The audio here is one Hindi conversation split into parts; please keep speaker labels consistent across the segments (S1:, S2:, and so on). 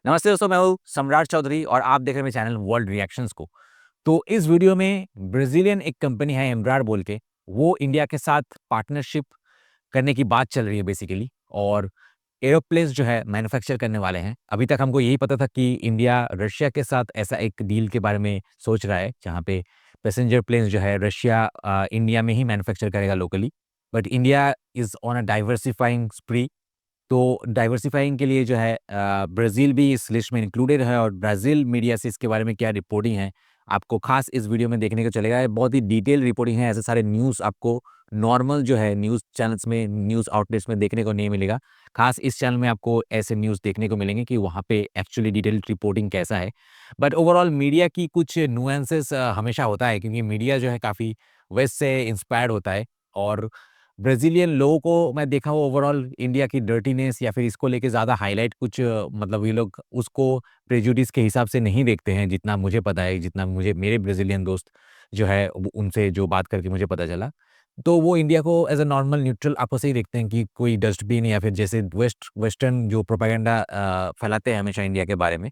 S1: नमस्ते दोस्तों, मैं हूँ सम्राट चौधरी और आप देख रहे हैं मेरे चैनल वर्ल्ड रिएक्शंस को। तो इस वीडियो में ब्राज़ीलियन एक कंपनी है एम्ब्रार बोल के, वो इंडिया के साथ पार्टनरशिप करने की बात चल रही है बेसिकली और एरोप्लेन्स जो है मैन्युफैक्चर करने वाले हैं। अभी तक हमको यही पता था कि इंडिया रशिया के साथ ऐसा एक डील के बारे में सोच रहा है, जहाँ पे पैसेंजर प्लेन्स जो है रशिया इंडिया में ही मैन्युफैक्चर करेगा locally. But India is on a diversifying स्प्री। तो डाइवर्सिफाइंग के लिए जो है ब्राज़ील भी इस लिस्ट में इंक्लूडेड है और ब्राज़ील मीडिया से इसके बारे में क्या रिपोर्टिंग है, आपको ख़ास इस वीडियो में देखने को चलेगा। ये बहुत ही डिटेल रिपोर्टिंग है, ऐसे सारे न्यूज़ आपको नॉर्मल जो है न्यूज़ चैनल्स में, न्यूज़ आउटलेट्स में देखने को नहीं मिलेगा। ख़ास इस चैनल में आपको ऐसे न्यूज़ देखने को मिलेंगे कि वहाँ पे एक्चुअली डिटेल्ड रिपोर्टिंग कैसा है। बट ओवरऑल मीडिया की कुछ नुएंसेस हमेशा होता है, क्योंकि मीडिया जो है काफ़ी वेस्ट से इंस्पायर्ड होता है और ब्राज़ीलियन लोगों को मैं देखा हूँ ओवरऑल इंडिया की डर्टीनेस या फिर इसको लेके ज़्यादा हाइलाइट कुछ मतलब ये लोग उसको प्रेजुडिस के हिसाब से नहीं देखते हैं, जितना मुझे पता है, जितना मुझे मेरे ब्राज़ीलियन दोस्त जो है उनसे जो बात करके मुझे पता चला। तो वो इंडिया को एज़ अ नॉर्मल न्यूट्रल आपस से ही देखते हैं कि कोई डस्टबिन या फिर जैसे वेस्टर्न जो प्रोपेगेंडा फैलाते हैं हमेशा इंडिया के बारे में।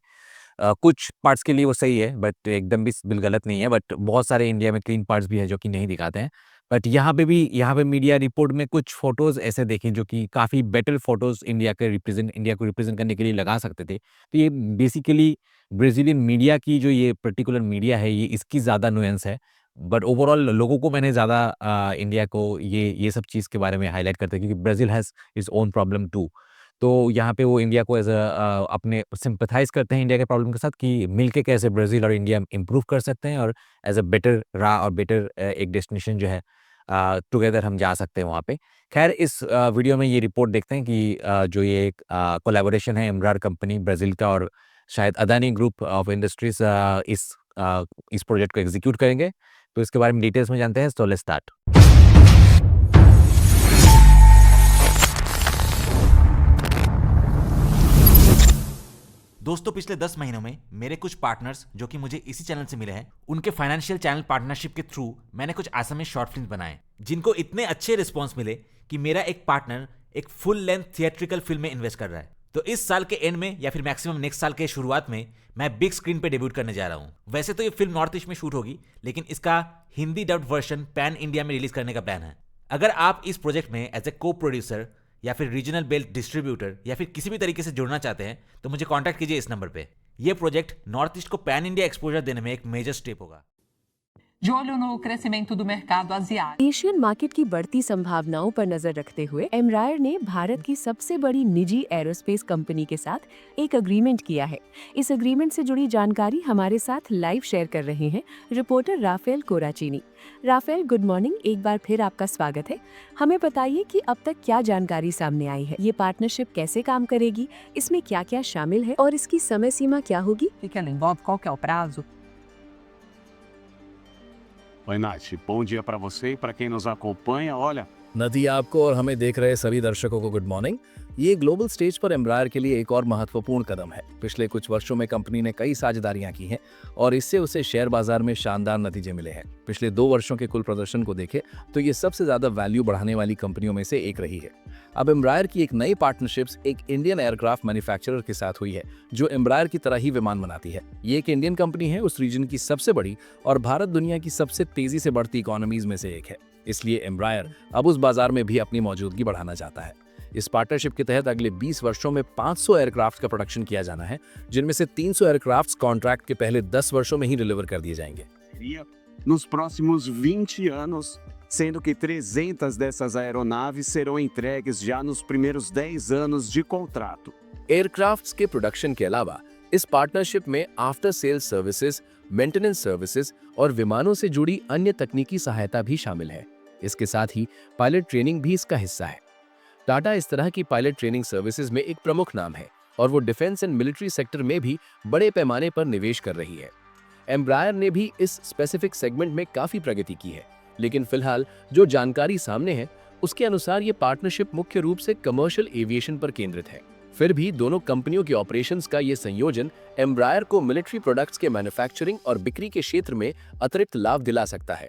S1: कुछ पार्ट्स के लिए वो सही है, बट एकदम भी गलत नहीं है, बट बहुत सारे इंडिया में क्लीन पार्ट्स भी हैं जो कि नहीं दिखाते हैं। बट यहाँ पे मीडिया रिपोर्ट में कुछ फ़ोटोज़ ऐसे देखे जो कि काफ़ी बेटर फ़ोटोज़ इंडिया को रिप्रेज़ेंट करने के लिए लगा सकते थे। तो ये बेसिकली ब्राज़ीलियन मीडिया की जो ये पर्टिकुलर मीडिया है, ये इसकी ज़्यादा नुएंस है। बट ओवरऑल लोगों को मैंने ज़्यादा इंडिया को ये सब चीज़ के बारे में हाइलाइट करते हैं, क्योंकि Brazil has its own problem too. तो यहाँ पे वो इंडिया को अपने सिम्पैथाइज़ करते हैं इंडिया के प्रॉब्लम के साथ कि मिलके कैसे ब्राज़ील और इंडिया इम्प्रूव कर सकते हैं और एज़ अ बेटर राह और बेटर एक डेस्टिनेशन जो है टुगेदर हम जा सकते हैं वहाँ पे। ख़ैर इस वीडियो में ये रिपोर्ट देखते हैं कि जो ये एक कोलैबोरेशन है एम्ब्रार कंपनी ब्राज़ील का और शायद अदानी ग्रुप ऑफ इंडस्ट्रीज़ इस प्रोजेक्ट को एग्ज़ीक्यूट करेंगे। तो इसके बारे में डिटेल्स में जानते हैं, सो लेट्स स्टार्ट।
S2: दोस्तों, पिछले 10 महीनों में मेरे कुछ पार्टनर्स जो कि मुझे इसी चैनल से मिले हैं, उनके फाइनेंशियल चैनल पार्टनरशिप के थ्रू मैंने कुछ आसामी शॉर्ट फिल्म बनाए जिनको इतने अच्छे रिस्पॉन्स मिले कि मेरा एक पार्टनर एक फुल लेंथ थिएट्रिकल फिल्म में इन्वेस्ट कर रहा है। तो इस साल के एंड में या फिर मैक्सिमम नेक्स्ट साल के शुरुआत में मैं बिग स्क्रीन पे डेब्यूट करने जा रहा हूँ। वैसे तो ये फिल्म नॉर्थ ईस्ट में शूट होगी, लेकिन इसका Hindi dubbed version pan India में रिलीज करने का प्लान है। अगर आप इस प्रोजेक्ट में एज ए को प्रोड्यूसर या फिर रीजनल बेल्ट डिस्ट्रीब्यूटर या फिर किसी भी तरीके से जुड़ना चाहते हैं तो मुझे कांटेक्ट कीजिए इस नंबर पे। ये प्रोजेक्ट नॉर्थ ईस्ट को पैन इंडिया एक्सपोजर देने में एक मेजर स्टेप होगा।
S3: De olho no crescimento do mercado asiático.
S4: Asian market की बढ़ती संभावनाओं पर नजर रखते हुए एम्ब्रायर ने भारत की सबसे बड़ी निजी एरोस्पेस कंपनी के साथ एक एग्रीमेंट किया है। इस एग्रीमेंट से जुड़ी जानकारी हमारे साथ लाइव शेयर कर रहे हैं reporter Rafael Corachini. Rafael, good morning, एक बार फिर आपका स्वागत है। हमें बताइए कि अब तक क्या जानकारी सामने आई है, ये पार्टनरशिप कैसे काम करेगी, इसमें क्या क्या शामिल है और इसकी समय सीमा क्या होगी?
S3: O que ela envolve? Qual que é o prazo?
S5: Oi, Nath. Bom dia para você e para quem nos acompanha. Olha,
S6: नदी, आपको और हमें देख रहे सभी दर्शकों को गुड मॉर्निंग। ये ग्लोबल स्टेज पर एम्ब्रायर के लिए एक और महत्वपूर्ण कदम है। पिछले कुछ वर्षों में कंपनी ने कई साझेदारियां की हैं और इससे उसे शेयर बाजार में शानदार नतीजे मिले हैं। पिछले 2 वर्षों के कुल प्रदर्शन को देखें तो ये सबसे ज्यादा वैल्यू बढ़ाने वाली कंपनियों में से एक रही है। अब एम्ब्रायर की एक नई पार्टनरशिप्स एक इंडियन एयरक्राफ्ट मैन्युफैक्चरर के साथ हुई है जो एम्ब्रायर की तरह ही विमान बनाती है। ये एक इंडियन कंपनी है, उस रीजन की सबसे बड़ी और भारत दुनिया की सबसे तेजी से बढ़ती इकोनॉमीज में से एक है। इसलिए एम्ब्रायर अब उस बाजार में भी अपनी मौजूदगी बढ़ाना चाहता है। इस पार्टनरशिप के तहत अगले 20 वर्षों में 500 एयरक्राफ्ट का प्रोडक्शन किया जाना है, जिनमें से 300 एयरक्राफ्ट कॉन्ट्रैक्ट के पहले 10 वर्षों में ही डिलीवर कर दिए जाएंगे।
S5: nos próximos 20 anos, sendo que 300 dessas aeronaves serão entregues já nos primeiros 10 anos de contrato.
S6: Aircrafts के प्रोडक्शन के अलावा इस पार्टनरशिप में after sales services, maintenance services और विमानों से जुड़ी अन्य तकनीकी सहायता भी शामिल है। इसके साथ ही पायलट ट्रेनिंग भी इसका हिस्सा है। टाटा इस तरह की पायलट ट्रेनिंग सर्विसेज में एक प्रमुख नाम है और वो डिफेंस एंड मिलिट्री सेक्टर में भी बड़े पैमाने पर निवेश कर रही है। एम्ब्रायर ने भी इस स्पेसिफिक सेगमेंट में काफी प्रगति की है, लेकिन फिलहाल जो जानकारी सामने है उसके अनुसार ये पार्टनरशिप मुख्य रूप से कमर्शियल एविएशन पर केंद्रित है। फिर भी दोनों कंपनियों के ऑपरेशंस का ये संयोजन एम्ब्रायर को मिलिट्री प्रोडक्ट्स के मैन्युफैक्चरिंग और बिक्री के क्षेत्र में अतिरिक्त लाभ दिला सकता है।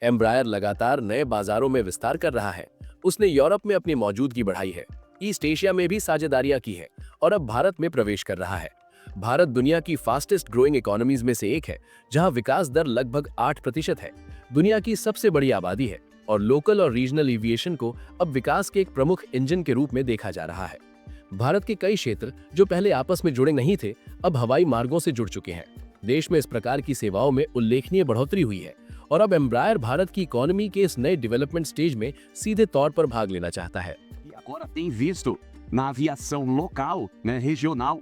S6: एम्ब्रायर लगातार नए बाजारों में विस्तार कर रहा है। उसने यूरोप में अपनी मौजूदगी बढ़ाई है, ईस्ट एशिया में भी साझेदारियां की है और अब भारत में प्रवेश कर रहा है। भारत दुनिया की फास्टेस्ट ग्रोइंग इकोनॉमीज में से एक है, जहां विकास दर लगभग 8% है। दुनिया की सबसे बड़ी आबादी है और लोकल और रीजनल एविएशन को अब विकास के एक प्रमुख इंजन के रूप में देखा जा रहा है। भारत के कई क्षेत्र जो पहले आपस में जुड़े नहीं थे, अब हवाई मार्गों से जुड़ चुके हैं। देश में इस प्रकार की सेवाओं में उल्लेखनीय बढ़ोतरी हुई है और अब एम्ब्रायर भारत की इकोनॉमी के इस नए डेवलपमेंट स्टेज में सीधे तौर पर भाग लेना चाहता है।
S5: E agora tem visto na aviação local, regional,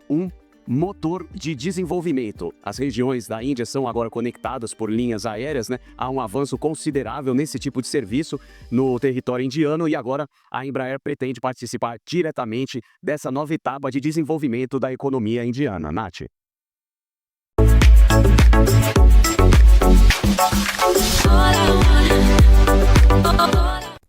S5: motor de desenvolvimento. As regiões da Índia são agora conectadas por linhas aéreas, Há avanço considerável nesse tipo de serviço no território indiano e agora a Embraer pretende participar diretamente dessa nova etapa de desenvolvimento da economia indiana. Nath.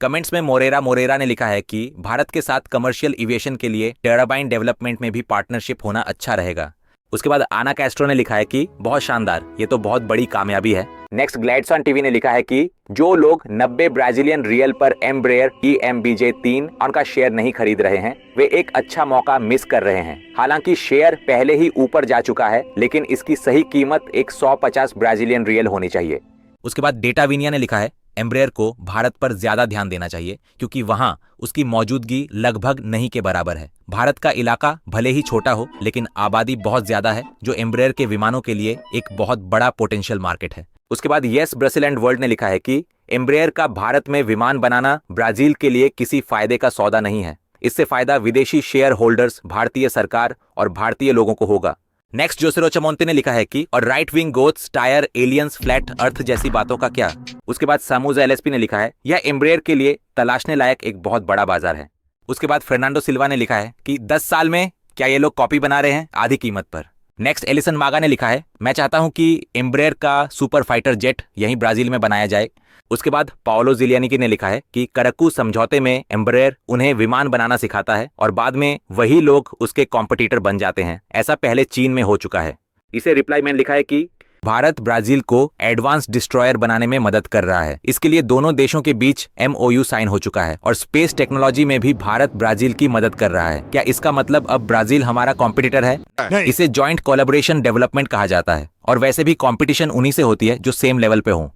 S2: Comments में मोरेरा ने लिखा है कि भारत के साथ कमर्शियल एविएशन के लिए टर्बाइन डेवलपमेंट में भी पार्टनरशिप होना अच्छा रहेगा। उसके बाद आना कैस्ट्रो ने लिखा है कि बहुत शानदार, ये तो बहुत बड़ी कामयाबी है। नेक्स्ट ग्लैडसन टीवी ने लिखा है कि जो लोग 90 ब्राजीलियन रियल पर एम्ब्रेयर EMBJ-3 उनका शेयर नहीं खरीद रहे हैं, वे एक अच्छा मौका मिस कर रहे हैं। हालांकि शेयर पहले ही ऊपर जा चुका है, लेकिन इसकी सही कीमत 150 ब्राजीलियन रियल होनी चाहिए। उसके बाद डेटा विनिया ने लिखा है एम्ब्रेयर को भारत पर ज्यादा ध्यान देना चाहिए क्योंकि वहां उसकी मौजूदगी लगभग नहीं के बराबर है। भारत का इलाका भले ही छोटा हो, लेकिन आबादी बहुत ज्यादा है, जो एम्ब्रेयर के विमानों के लिए एक बहुत बड़ा पोटेंशियल मार्केट है। उसके बाद यस ब्रसेल एंड वर्ल्ड ने लिखा है कि एम्ब्रेयर का भारत में विमान बनाना ब्राजील के लिए किसी फायदे का सौदा नहीं है। इससे फायदा विदेशी शेयर होल्डर्स, भारतीय सरकार और भारतीय लोगों को होगा। नेक्स्ट जोसेरो चमोंते ने लिखा है कि और right wing goats, tyre, aliens, flat earth जैसी बातों का क्या। उसके बाद सामूजा LSP ने लिखा है यह एम्ब्रेयर के लिए तलाशने लायक एक बहुत बड़ा बाजार है। उसके बाद फर्नांडो सिल्वा ने लिखा है कि 10 साल में क्या ये लोग कॉपी बना रहे हैं आधी कीमत पर। नेक्स्ट एलिसन मागा ने लिखा है मैं चाहता हूं कि एम्ब्रेयर का सुपर फाइटर जेट यहीं ब्राजील में बनाया जाए। उसके बाद पाओलो जिलियानिकी ने लिखा है कि करक्कू समझौते में एम्ब्रेयर उन्हें विमान बनाना सिखाता है और बाद में वही लोग उसके कॉम्पिटिटर बन जाते हैं। ऐसा पहले चीन में हो चुका है। इसे रिप्लाई में लिखा है कि भारत ब्राजील को एडवांस डिस्ट्रॉयर बनाने में मदद कर रहा है। इसके लिए दोनों देशों के बीच MOU साइन हो चुका है और स्पेस टेक्नोलॉजी में भी भारत ब्राजील की मदद कर रहा है। क्या इसका मतलब अब ब्राजील हमारा कॉम्पिटिटर है? इसे जॉइंट कोलैबोरेशन डेवलपमेंट कहा जाता है और वैसे भी कॉम्पिटिशन उन्हीं से होती है जो सेम लेवल पे हो।